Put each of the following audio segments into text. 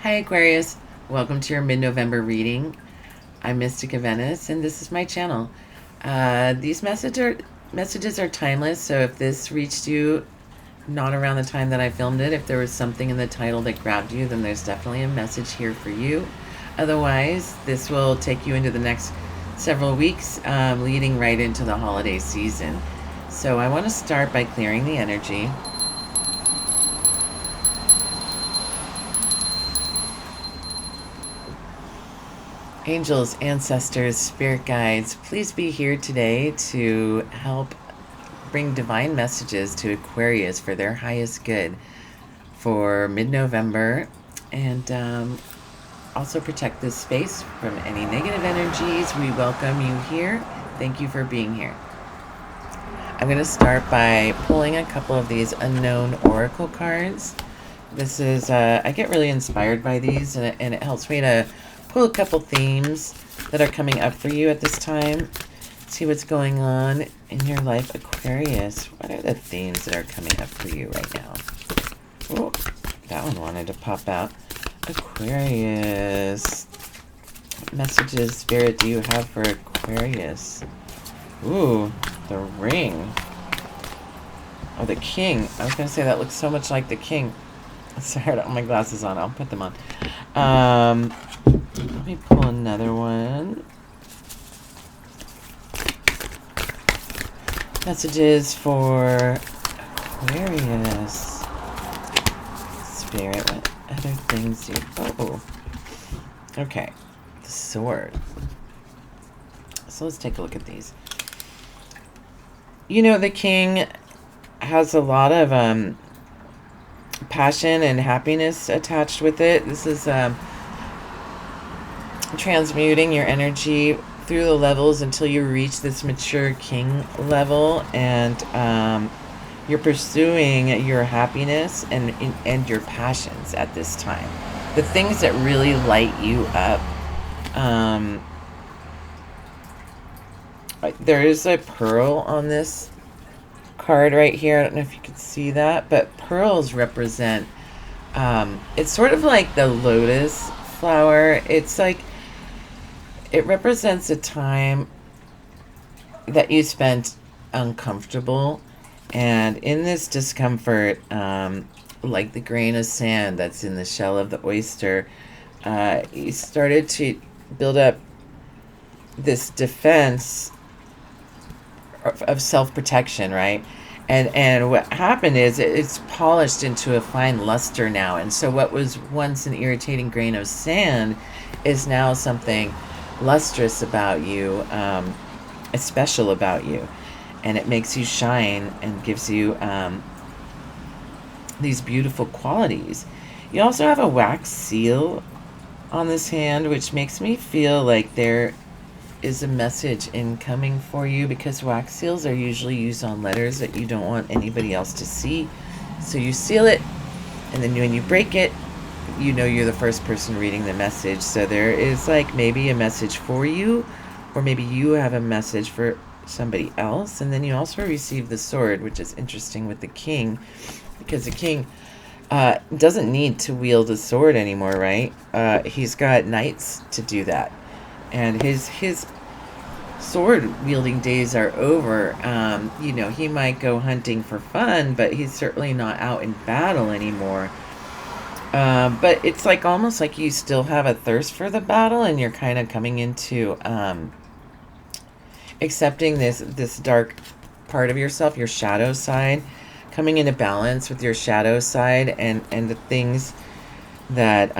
Hi Aquarius, welcome to your mid-November reading. I'm Mystica Venice and this is my channel. These messages are timeless, so if this reached you not around the time that I filmed it, if there was something in the title that grabbed you, then there's definitely a message here for you. Otherwise, this will take you into the next several weeks, leading right into the holiday season. So I want to start by clearing the energy. Angels, ancestors, spirit guides, please be here today to help bring divine messages to Aquarius for their highest good for mid-November, and also protect this space from any negative energies. We welcome you here. Thank you for being here. I'm going to start by pulling a couple of these unknown oracle cards. This is, I get really inspired by these, and it helps me to pull a couple themes that are coming up for you at this time. See what's going on in your life, Aquarius. What are the themes that are coming up for you right now? Oh, that one wanted to pop out. Aquarius. What messages, Spirit, do you have for Aquarius? Ooh, the ring. Oh, the king. I was going to say that looks so much like the king. Sorry, I don't have my glasses on. I'll put them on. Let me pull another one. Messages for Aquarius. Spirit, what other things do you... Oh. Okay. The sword. So let's take a look at these. You know, the king has a lot of passion and happiness attached with it. This is transmuting your energy through the levels until you reach this mature king level, and you're pursuing your happiness and your passions at this time. The things that really light you up. There is a pearl on this card right here. I don't know if you can see that, but pearls represent, it's sort of like the lotus flower. It's like, it represents a time that you spent uncomfortable, and in this discomfort, like the grain of sand that's in the shell of the oyster, you started to build up this defense of self-protection, right? And what happened is it's polished into a fine luster now, and so what was once an irritating grain of sand is now something lustrous about you, special about you, and it makes you shine and gives you these beautiful qualities. You also have a wax seal on this hand, which makes me feel like there is a message incoming for you, because wax seals are usually used on letters that you don't want anybody else to see. So you seal it, and then when you break it, you know you're the first person reading the message. So there is like maybe a message for you, or maybe you have a message for somebody else. And then you also receive the sword, which is interesting with the king, because the king doesn't need to wield a sword anymore, right? He's got knights to do that, and his sword wielding days are over. You know, he might go hunting for fun, but he's certainly not out in battle anymore. But it's like almost like you still have a thirst for the battle, and you're kind of coming into accepting this dark part of yourself, your shadow side, coming into balance with your shadow side, and the things that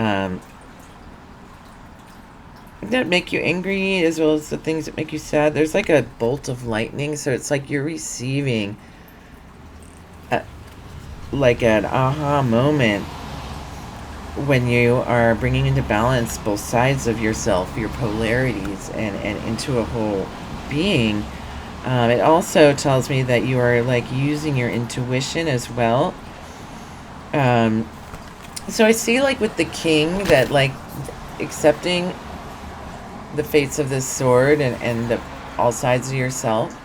that make you angry, as well as the things that make you sad. There's like a bolt of lightning, so it's like you're receiving like an aha moment when you are bringing into balance both sides of yourself, your polarities, and into a whole being. It also tells me that you are like using your intuition as well. So I see, like with the king, that like accepting the fates of this sword and all sides of yourself,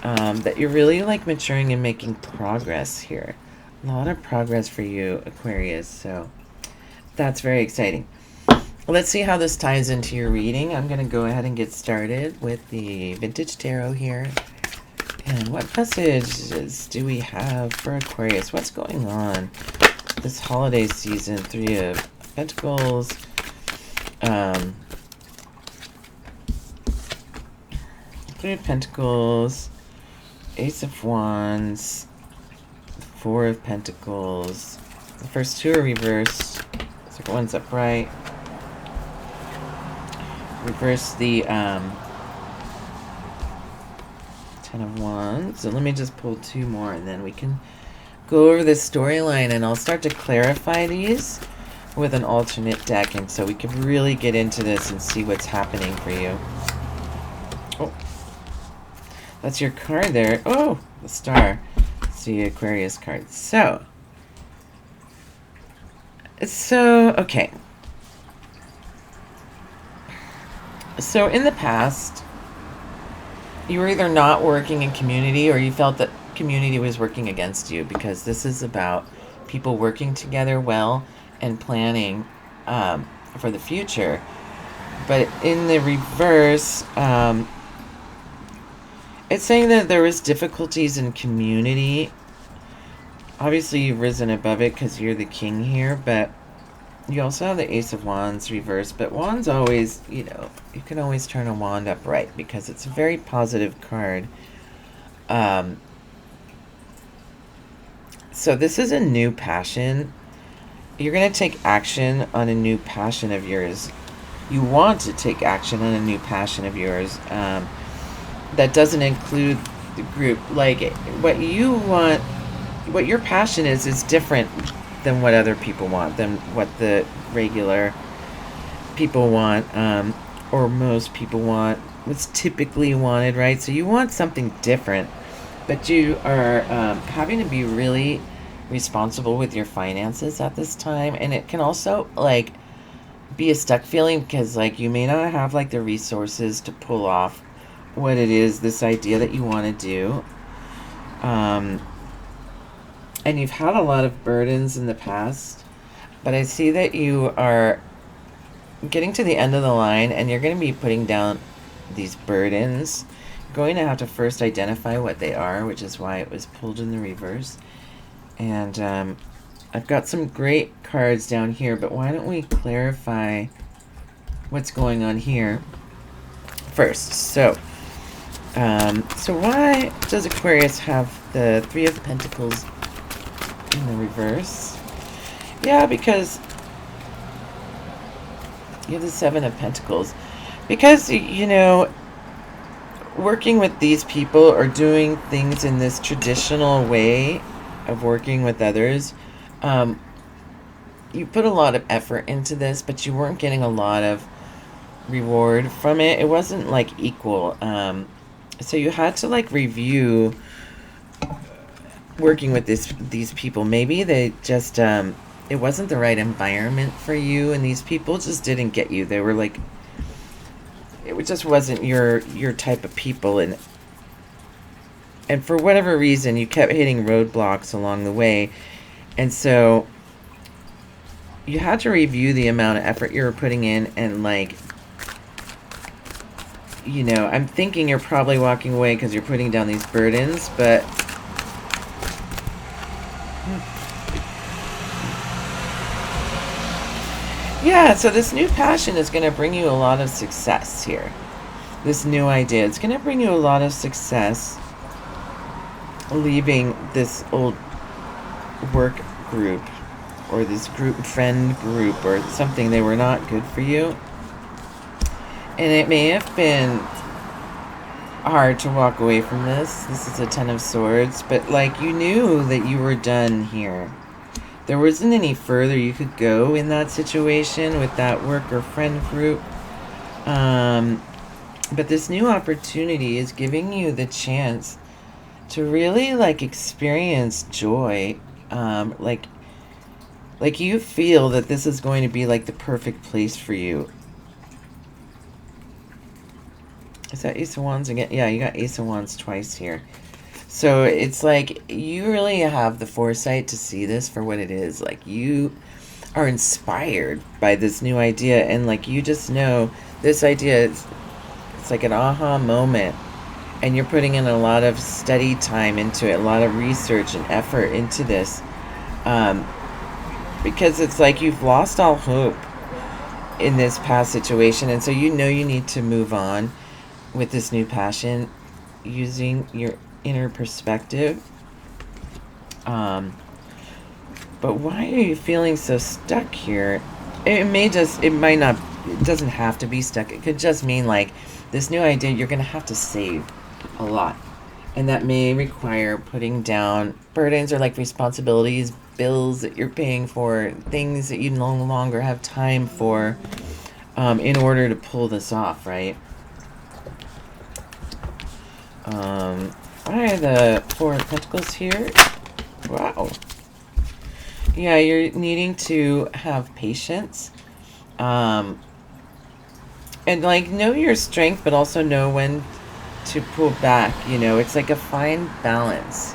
that you're really like maturing and making progress here. A lot of progress for you, Aquarius. So That's very exciting. Let's see how this ties into your reading. I'm going to go ahead and get started with the Vintage Tarot here. And what messages do we have for Aquarius? What's going on this holiday season? Three of Pentacles. Three of Pentacles. Ace of Wands. Four of Pentacles. The first two are reversed. The second one's upright. Reverse the Ten of Wands. So let me just pull two more and then we can go over this storyline, and I'll start to clarify these with an alternate deck, and so we can really get into this and see what's happening for you. Oh, that's your card there. Oh, the star. It's the Aquarius card. So okay. So in the past, you were either not working in community or you felt that community was working against you, because this is about people working together well and planning for the future. But in the reverse, it's saying that there was difficulties in community. Obviously, you've risen above it because you're the king here, but you also have the Ace of Wands reversed, but Wands always, you know, you can always turn a wand upright because it's a very positive card. So this is a new passion. You're going to take action on a new passion of yours. You want to take action on a new passion of yours. That doesn't include the group. Like, what you want, what your passion is different than what other people want, than what the regular people want, or most people want, what's typically wanted, right? So you want something different, but you are having to be really responsible with your finances at this time, and it can also, like, be a stuck feeling because, like, you may not have, like, the resources to pull off what it is, this idea that you want to do. And you've had a lot of burdens in the past, but I see that you are getting to the end of the line and you're going to be putting down these burdens. You're going to have to first identify what they are, which is why it was pulled in the reverse. And I've got some great cards down here, but why don't we clarify what's going on here first. So why does Aquarius have the Three of Pentacles in the reverse? Yeah, because you have the Seven of Pentacles. Because, you know, working with these people or doing things in this traditional way of working with others, you put a lot of effort into this, but you weren't getting a lot of reward from it. It wasn't, like, equal. So you had to, like, review working with these people. Maybe they just it wasn't the right environment for you, and these people just didn't get you. They were like, it just wasn't your type of people, and for whatever reason you kept hitting roadblocks along the way, and so you had to review the amount of effort you were putting in, and, like, you know, I'm thinking you're probably walking away because you're putting down these burdens, but yeah, so this new passion is going to bring you a lot of success here. This new idea, it's going to bring you a lot of success, leaving this old work group or this friend group or something. They were not good for you. And it may have been hard to walk away from this. This is a Ten of Swords, but, like, you knew that you were done here. There wasn't any further you could go in that situation with that work or friend group. But this new opportunity is giving you the chance to really, like, experience joy. Like you feel that this is going to be, like, the perfect place for you. Is that Ace of Wands again? Yeah, you got Ace of Wands twice here. So it's like you really have the foresight to see this for what it is. Like, you are inspired by this new idea, and like you just know this idea is, it's like an aha moment, and you're putting in a lot of study time into it, a lot of research and effort into this, um, because it's like you've lost all hope in this past situation, and so you know you need to move on with this new passion using your inner perspective. um, but why are you feeling so stuck here? It might not, it doesn't have to be stuck. It could just mean like this new idea, you're gonna have to save a lot, and that may require putting down burdens or like responsibilities, bills that you're paying for, things that you no longer have time for, in order to pull this off, right? Why are the Four of Pentacles here? Wow. Yeah, you're needing to have patience. And like know your strength, but also know when to pull back. You know, it's like a fine balance.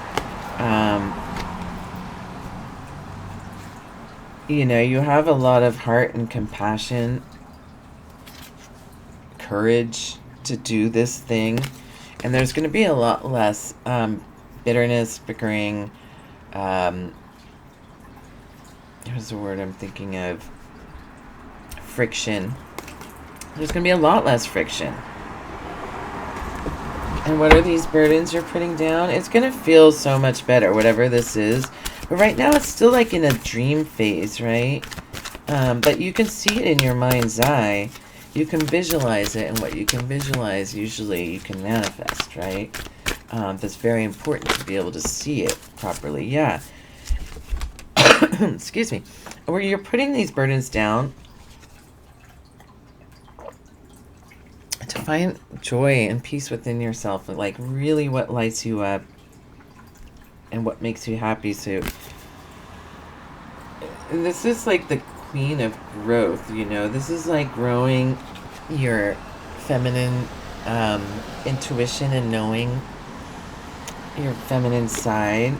You know, you have a lot of heart and compassion, courage to do this thing, and there's going to be a lot less bitterness, bickering. Here's the word I'm thinking of. Friction. There's going to be a lot less friction. And what are these burdens you're putting down? It's going to feel so much better, whatever this is. But right now it's still like in a dream phase, right? But you can see it in your mind's eye. You can visualize it, and what you can visualize, usually you can manifest, right? That's very important to be able to see it properly. Yeah. Excuse me. Where you're putting these burdens down to find joy and peace within yourself, and like really what lights you up and what makes you happy. So this is like the queen of growth, you know. This is like growing your feminine intuition and knowing your feminine side.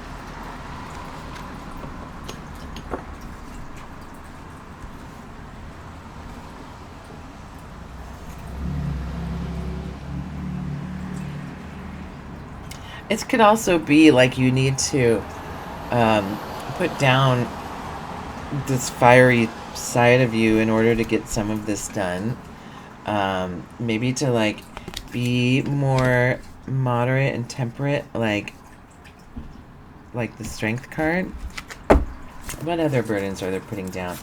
It could also be like you need to put down this fiery side of you in order to get some of this done. Maybe to like be more moderate and temperate, like the Strength card. What other burdens are they putting down?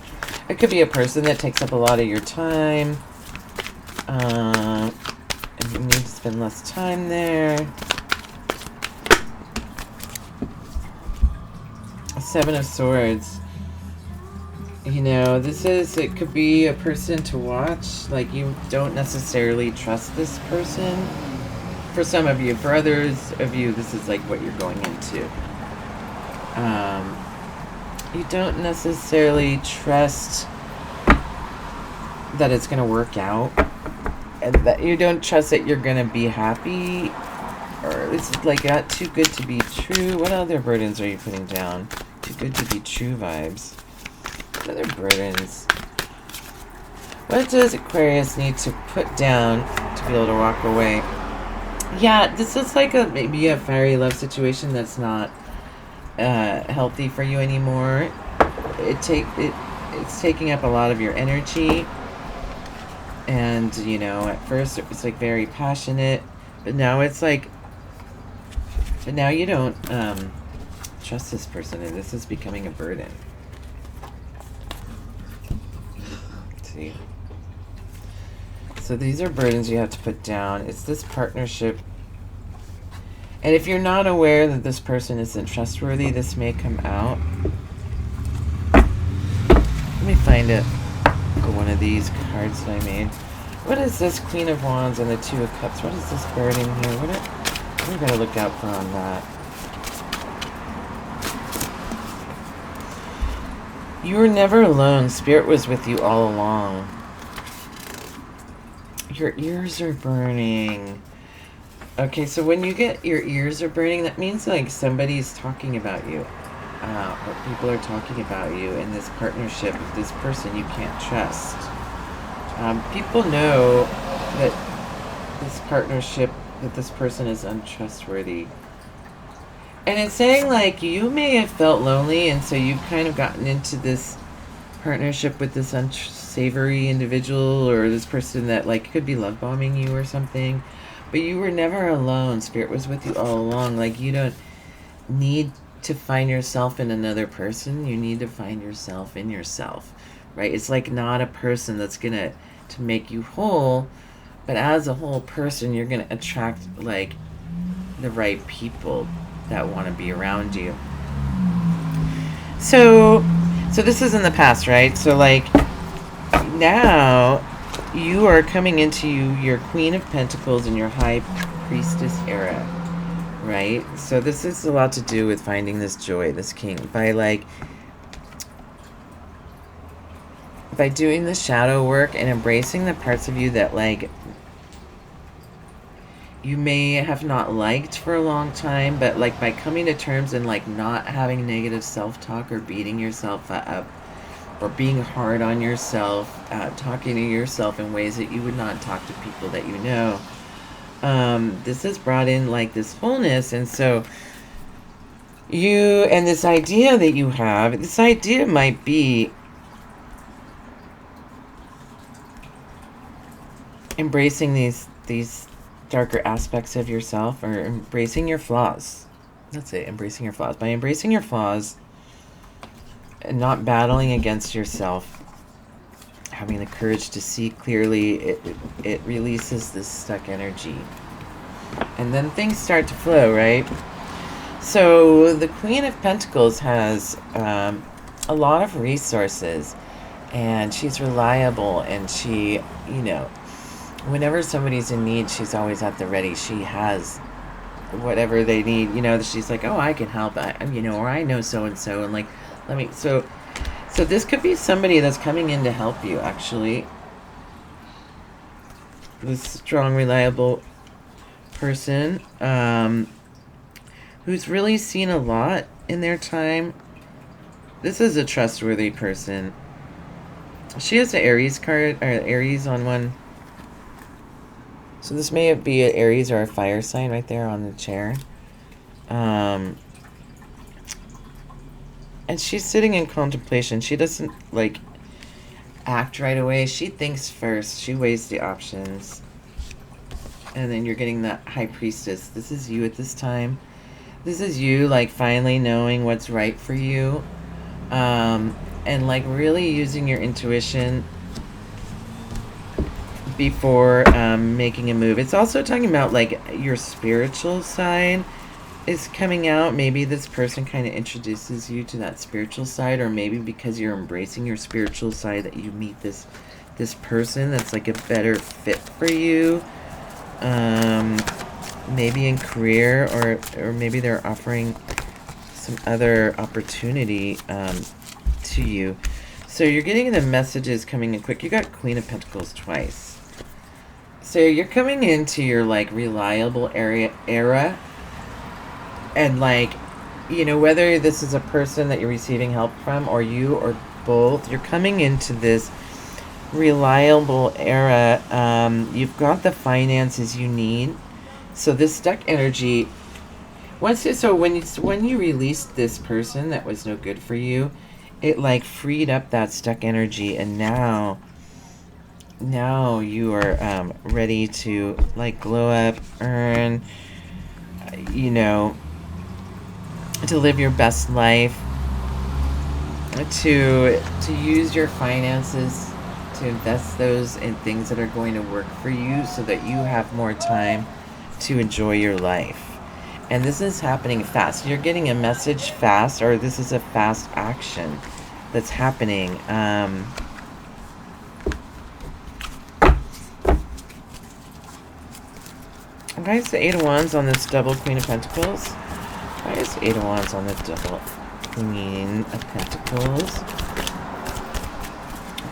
It could be a person that takes up a lot of your time, and you need to spend less time there. Seven of Swords. You know, it could be a person to watch. Like, you don't necessarily trust this person. For some of you. For others of you, this is like what you're going into. You don't necessarily trust that it's going to work out. And that you don't trust that you're going to be happy. Or it's like not too good to be true. What other burdens are you putting down? Too good to be true vibes. What other burdens? What does Aquarius need to put down to be able to walk away? Yeah, this is like maybe a fiery love situation that's not healthy for you anymore. It's taking up a lot of your energy. And, you know, at first it was like very passionate, but now it's like, but now you don't trust this person, and this is becoming a burden. Let's see. So these are burdens you have to put down. It's this partnership. And if you're not aware that this person isn't trustworthy, this may come out. Let me find it. One of these cards that I made. What is this Queen of Wands and the Two of Cups? What is this burden here? What are we going to look out for on that? You were never alone. Spirit was with you all along. Your ears are burning. Okay, so when you get your ears are burning, that means like somebody's talking about you. what people are talking about you in this partnership with this person you can't trust. People know that this partnership, that this person is untrustworthy. And it's saying, like, you may have felt lonely, and so you've kind of gotten into this partnership with this unsavory individual, or this person that, like, could be love bombing you or something. But you were never alone. Spirit was with you all along. Like, you don't need to find yourself in another person. You need to find yourself in yourself, right? It's like not a person that's gonna to make you whole, but as a whole person, you're gonna attract, like, the right people that want to be around you. So this is in the past, right? So, like, now you are coming into your Queen of Pentacles and your High Priestess era, right? So this is a lot to do with finding this joy, this king, by doing the shadow work and embracing the parts of you that, like, you may have not liked for a long time, but, like, by coming to terms and, like, not having negative self-talk or beating yourself up or being hard on yourself, talking to yourself in ways that you would not talk to people that you know, this has brought in, like, this wholeness. And so you, and this idea that you have, this idea might be embracing these darker aspects of yourself, or embracing your flaws. That's it, embracing your flaws. By embracing your flaws and not battling against yourself, having the courage to see clearly, it releases this stuck energy. And then things start to flow, right? So the Queen of Pentacles has a lot of resources, and she's reliable, and she, you know, whenever somebody's in need, she's always at the ready. She has whatever they need, you know. She's like, oh, I can help, you know, or I know so and so, and, like, let me. So this could be somebody that's coming in to help you, actually. This strong, reliable person, who's really seen a lot in their time. This is a trustworthy person. She has the Aries card, or Aries on one. So this may be an Aries or a fire sign right there on the chair. And she's sitting in contemplation. She doesn't, like, act right away. She thinks first. She weighs the options. And then you're getting that High Priestess. This is you at this time. This is you, like, finally knowing what's right for you. And, like, really using your intuition before making a move. It's also talking about, like, your spiritual side is coming out. Maybe this person kind of introduces you to that spiritual side, or maybe because you're embracing your spiritual side that you meet this person that's, like, a better fit for you. Maybe in career, or maybe they're offering some other opportunity to you. So you're getting the messages coming in quick. You got Queen of Pentacles twice. So you're coming into your, like, reliable era. And, like, you know, whether this is a person that you're receiving help from, or you, or both, you're coming into this reliable era. You've got the finances you need. So this stuck energy, when you released this person that was no good for you, it, like, freed up that stuck energy, and now you are ready to, like, glow up, earn, you know, to live your best life, to use your finances, to invest those in things that are going to work for you, so that you have more time to enjoy your life. And this is happening fast. You're getting a message fast, or this is a fast action that's happening. Why is the Eight of Wands on this double Queen of Pentacles? Why is the Eight of Wands on the double Queen of Pentacles?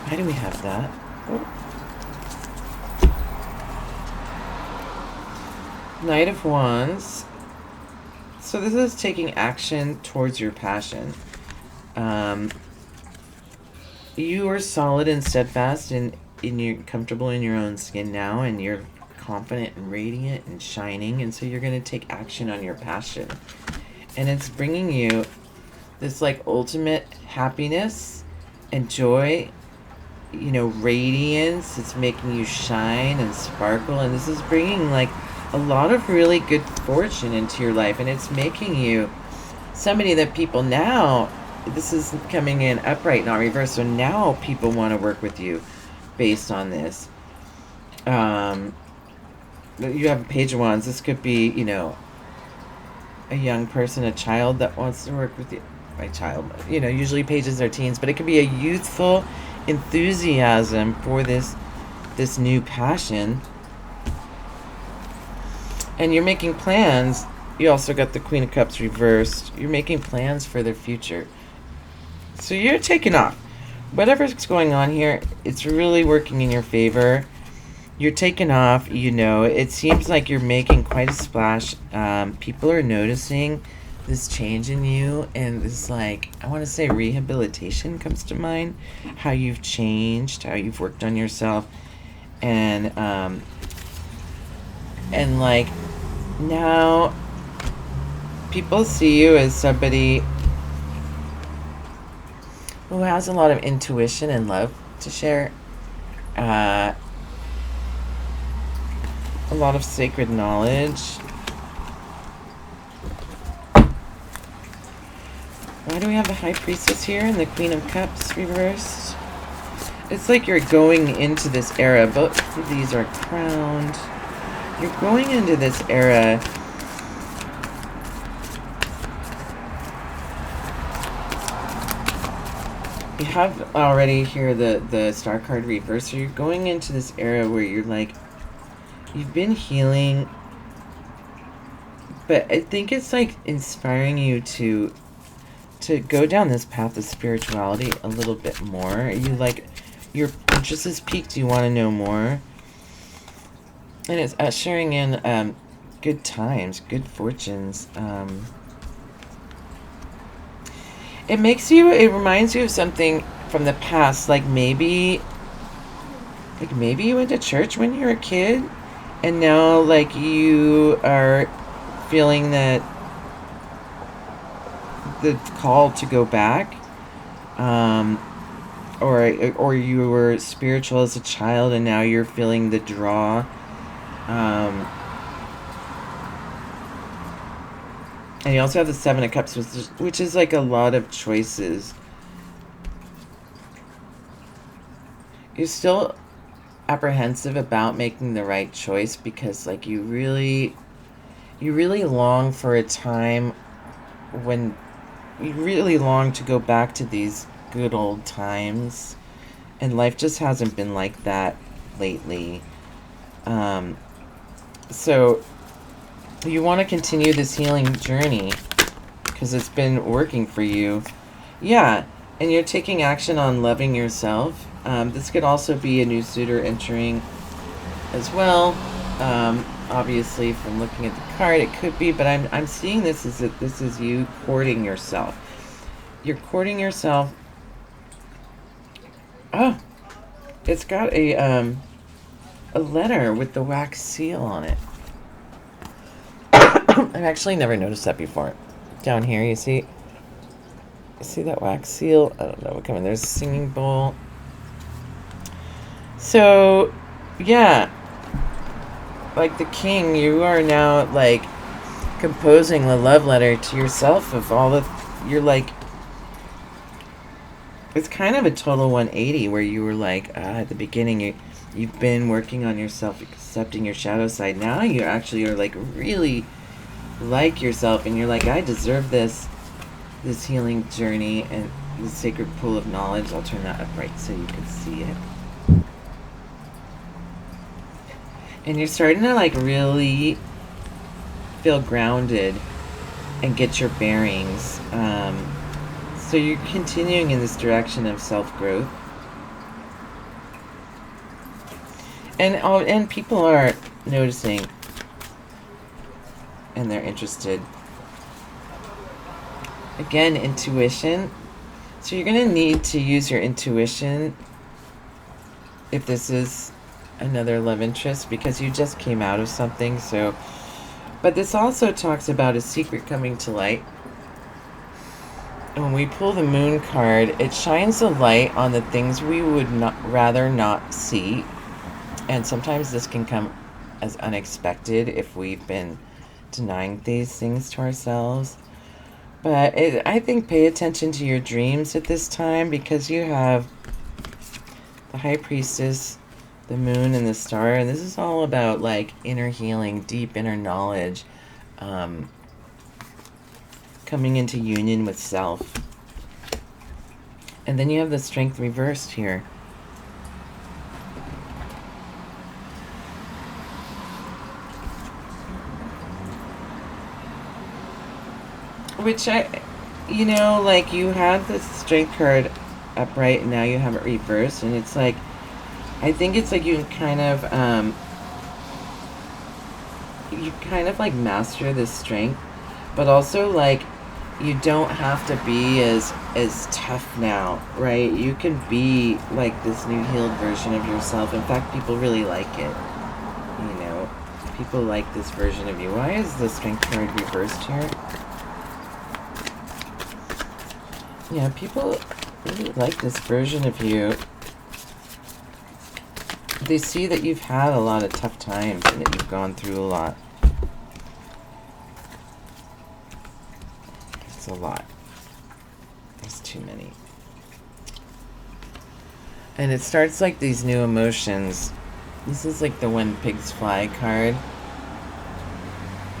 Why do we have that? Oh. Knight of Wands. So So this is taking action towards your passion. You are solid and steadfast, and you're comfortable in your own skin now, and you're confident and radiant and shining, and so you're going to take action on your passion. And it's bringing you this like ultimate happiness and joy, you know, radiance. It's making you shine and sparkle, and this is bringing like a lot of really good fortune into your life, and it's making you somebody that people now, this is coming in upright, not reversed, so now people want to work with you based on this. You have a Page of Wands. This could be, you know, a young person, a child that wants to work with you. By child, you know, usually pages are teens, but it could be a youthful enthusiasm for this new passion. And you're making plans. You also got the Queen of Cups reversed. You're making plans for their future. So you're taking off. Whatever's going on here, it's really working in your favor. You're taking off, you know. It seems like you're making quite a splash. People are noticing this change in you, and this, like, I want to say rehabilitation comes to mind. How you've changed, how you've worked on yourself. And like, now people see you as somebody who has a lot of intuition and love to share. A lot of sacred knowledge. Why do we have the High Priestess here and the Queen of Cups reversed? It's like you're going into this era. Both of these are crowned. You're going into this era you have already here the Star card reverse. So you're going into this era where you're like, you've been healing, but I think it's like inspiring you to go down this path of spirituality a little bit more. You like, your interest is peaked, you want to know more, and it's ushering in good times, good fortunes. It reminds you of something from the past, like maybe you went to church when you were a kid, and now like you are feeling that the call to go back, or you were spiritual as a child and now you're feeling the draw. And you also have the Seven of Cups, which is like a lot of choices. You're still apprehensive about making the right choice because like you really long for a time when you really long to go back to these good old times, and life just hasn't been like that lately. So you want to continue this healing journey because it's been working for you. Yeah, and you're taking action on loving yourself. This could also be a new suitor entering as well. Obviously, from looking at the card, it could be, but I'm seeing this as that this is you courting yourself. You're courting yourself. Oh, it's got a letter with the wax seal on it. I've actually never noticed that before. Down here, you see that wax seal? I don't know what kind. There's a singing bowl. So, yeah. Like the king, you are now like composing the love letter to yourself of all the, you're like, it's kind of a total 180 where you were like, at the beginning you've been working on yourself, accepting your shadow side. Now you actually are like really like yourself, and you're like, I deserve this healing journey and the sacred pool of knowledge. I'll turn that upright so you can see it. And you're starting to like really feel grounded and get your bearings. So you're continuing in this direction of self-growth. And people are noticing, and they're interested. Again, intuition. So you're going to need to use your intuition if this is another love interest, because you just came out of something. So, but this also talks about a secret coming to light. And when we pull the moon card, it shines a light on the things we would rather not see. And sometimes this can come as unexpected if we've been denying these things to ourselves. But I think pay attention to your dreams at this time, because you have the High Priestess, the Moon, and the Star. And this is all about like inner healing, deep inner knowledge, coming into union with self. And then you have the Strength reversed here. Which you know, like you had the Strength card upright and now you have it reversed, and it's like, I think it's like you kind of like master this strength, but also like you don't have to be as tough now, right? You can be like this new healed version of yourself. In fact, people really like it. You know, people like this version of you. Why is the Strength card reversed here? Yeah, people really like this version of you. They see that you've had a lot of tough times and that you've gone through a lot. It's a lot. There's too many. And it starts like these new emotions. This is like the When Pigs Fly card.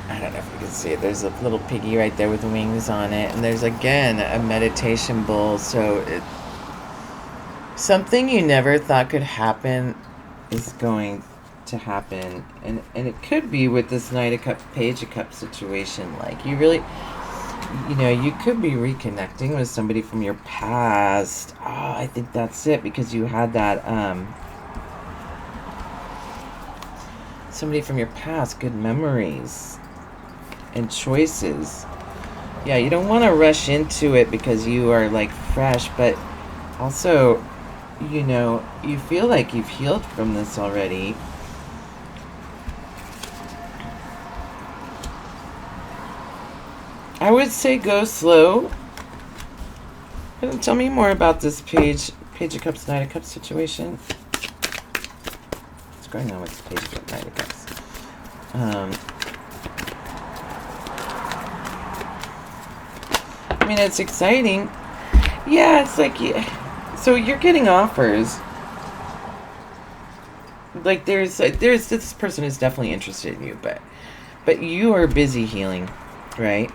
I don't know if you can see it. There's a little piggy right there with wings on it. And there's, again, a meditation bowl. So something you never thought could happen is going to happen. And it could be with this Knight of Cups, Page of Cups situation. Like, you really, you know, you could be reconnecting with somebody from your past. Oh, I think that's it. Because you had that, somebody from your past, good memories and choices. Yeah, you don't want to rush into it because you are like fresh, but also, you know, you feel like you've healed from this already. I would say go slow. Tell me more about this Page of Cups, Knight of Cups situation. What's going on with the Page of Cups, Knight of Cups? I mean, it's exciting. Yeah, it's like, yeah. So you're getting offers. Like there's this person is definitely interested in you, but you are busy healing, right?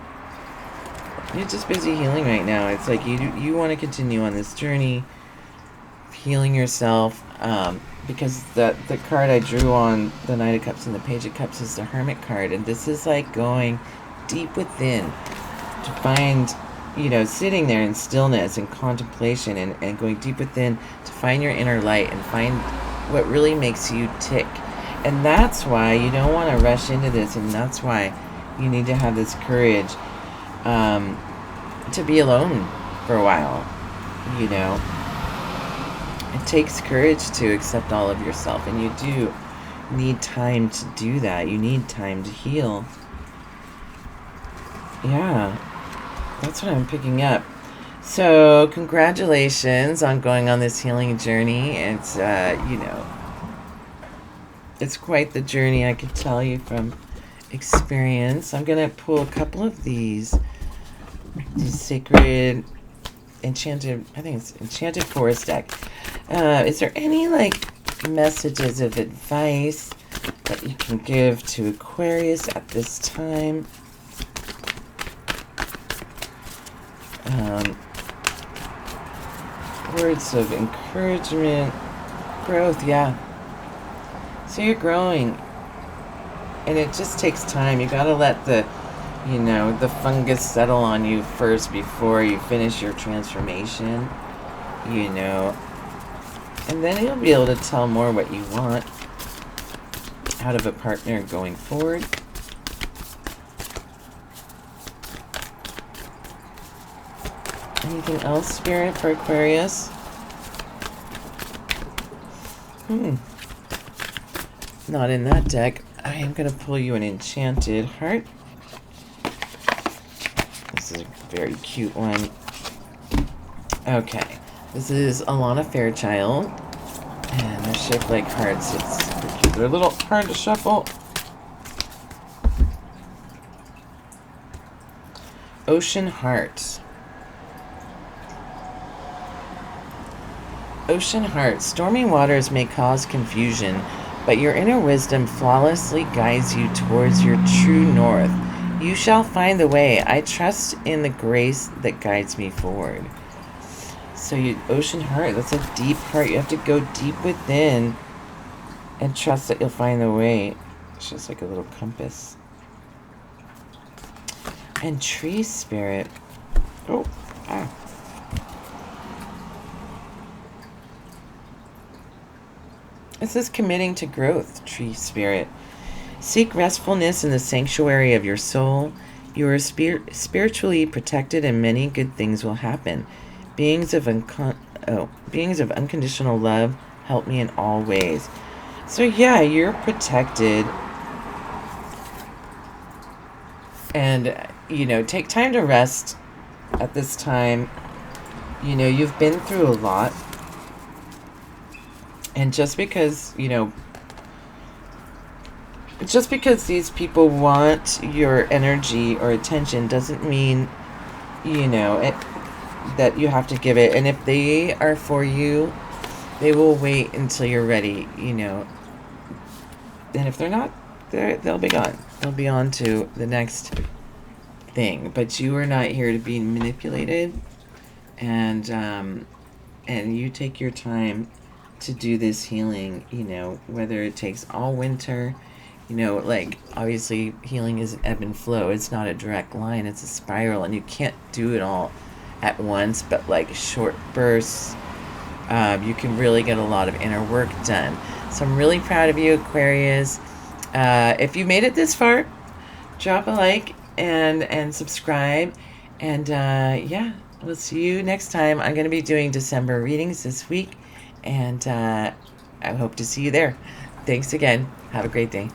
You're just busy healing right now. It's like you want to continue on this journey, healing yourself, because the card I drew on the Knight of Cups and the Page of Cups is the Hermit card, and this is like going deep within to find, you know, sitting there in stillness and contemplation and going deep within to find your inner light and find what really makes you tick. And that's why you don't want to rush into this, and that's why you need to have this courage to be alone for a while. You know, it takes courage to accept all of yourself, and you do need time to do that. You need time to heal. Yeah. That's what I'm picking up. So, congratulations on going on this healing journey. It's, you know, it's quite the journey, I could tell you from experience. I'm going to pull a couple of these sacred, enchanted, I think it's Enchanted Forest deck. Is there any, like, messages of advice that you can give to Aquarius at this time? Words of encouragement, growth, yeah. So you're growing, and it just takes time. You gotta let the, you know, the fungus settle on you first before you finish your transformation, you know. And then you'll be able to tell more what you want out of a partner going forward. Anything else, Spirit, for Aquarius? Not in that deck. I am going to pull you an Enchanted Heart. This is a very cute one. Okay. This is Alana Fairchild. And they're shaped like hearts. It's super cute. They're a little hard to shuffle. Ocean Heart. Ocean Heart. Stormy waters may cause confusion, but your inner wisdom flawlessly guides you towards your true north. You shall find the way. I trust in the grace that guides me forward. So Ocean Heart, that's a deep heart. You have to go deep within and trust that you'll find the way. It's just like a little compass. And Tree Spirit. Oh, ah. This is committing to growth, Tree Spirit. Seek restfulness in the sanctuary of your soul. You are spiritually protected and many good things will happen. Beings of unconditional love help me in all ways. So yeah, you're protected. And, take time to rest at this time. You've been through a lot. And just because these people want your energy or attention doesn't mean, that you have to give it. And if they are for you, they will wait until you're ready, And if they're not, they'll be gone. They'll be on to the next thing. But you are not here to be manipulated. And you take your time to do this healing, whether it takes all winter, obviously healing is an ebb and flow. It's not a direct line, it's a spiral, and you can't do it all at once, but like short bursts, you can really get a lot of inner work done. So I'm really proud of you, Aquarius. If you made it this far, drop a like and subscribe. And we'll see you next time. I'm going to be doing December readings this week. And I hope to see you there. Thanks again. Have a great day.